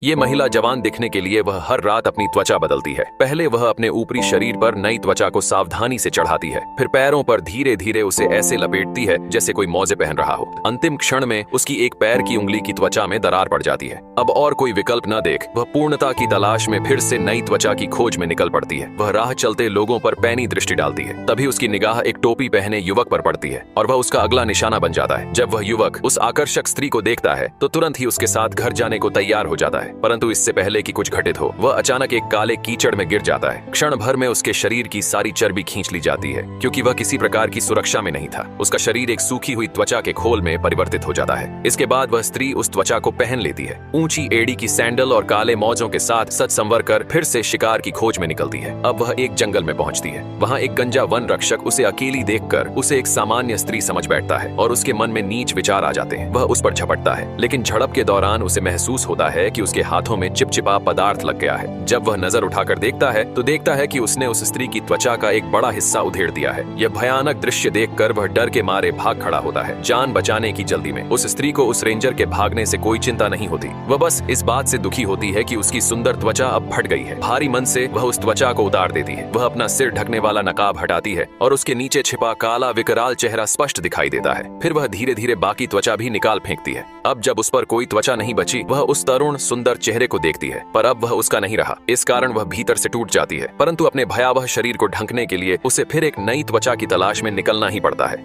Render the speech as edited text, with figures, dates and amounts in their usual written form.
ये महिला जवान दिखने के लिए वह हर रात अपनी त्वचा बदलती है। पहले वह अपने ऊपरी शरीर पर नई त्वचा को सावधानी से चढ़ाती है, फिर पैरों पर धीरे धीरे उसे ऐसे लपेटती है जैसे कोई मोजे पहन रहा हो। अंतिम क्षण में उसकी एक पैर की उंगली की त्वचा में दरार पड़ जाती है। अब और कोई विकल्प न देख वह पूर्णता की तलाश में फिर से नई त्वचा की खोज में निकल पड़ती है। वह राह चलते लोगों पर पैनी दृष्टि डालती है। तभी उसकी निगाह एक टोपी पहने युवक पर पड़ती है और वह उसका अगला निशाना बन जाता है। जब वह युवक उस आकर्षक स्त्री को देखता है तो तुरंत ही उसके साथ घर जाने को तैयार हो जाता है। परंतु इससे पहले कि कुछ घटित हो, वह अचानक एक काले कीचड़ में गिर जाता है। क्षण भर में उसके शरीर की सारी चर्बी खींच ली जाती है, क्योंकि वह किसी प्रकार की सुरक्षा में नहीं था। उसका शरीर एक सूखी हुई त्वचा के खोल में परिवर्तित हो जाता है। इसके बाद वह स्त्री उस त्वचा को पहन लेती है। ऊंची एड़ी की सैंडल और काले मौजों के साथ सज संवर कर फिर से शिकार की खोज में निकलती है। अब वह एक जंगल में पहुंचती है। वहां एक गंजा वन रक्षक उसे अकेली देखकर उसे एक सामान्य स्त्री समझ बैठता है और उसके मन में नीच विचार आ जाते हैं। वह उस पर झपटता है, लेकिन झड़प के दौरान उसे महसूस होता है कि उसके हाथों में चिपचिपा पदार्थ लग गया है। जब वह नजर उठाकर देखता है तो देखता है कि उसने उस स्त्री की त्वचा का एक बड़ा हिस्सा उधेड़ दिया है। यह भयानक दृश्य देखकर वह डर के मारे भाग खड़ा होता है, जान बचाने की जल्दी में। उस स्त्री को उस रेंजर के भागने से कोई चिंता नहीं होती। वह बस इस बात से दुखी होती है कि उसकी सुंदर त्वचा अब फट गई है। भारी मन से वह उस त्वचा को उतार देती है। वह अपना सिर ढकने वाला नकाब हटाती है और उसके नीचे छिपा काला विकराल चेहरा स्पष्ट दिखाई देता है। फिर वह धीरे धीरे बाकी त्वचा भी निकाल फेंकती है। अब जब उस पर कोई त्वचा नहीं बची, वह उस तरुण सुंदर चेहरे को देखती है, पर अब वह उसका नहीं रहा। इस कारण वह भीतर से टूट जाती है, परंतु अपने भयावह शरीर को ढंकने के लिए उसे फिर एक नई त्वचा की तलाश में निकलना ही पड़ता है।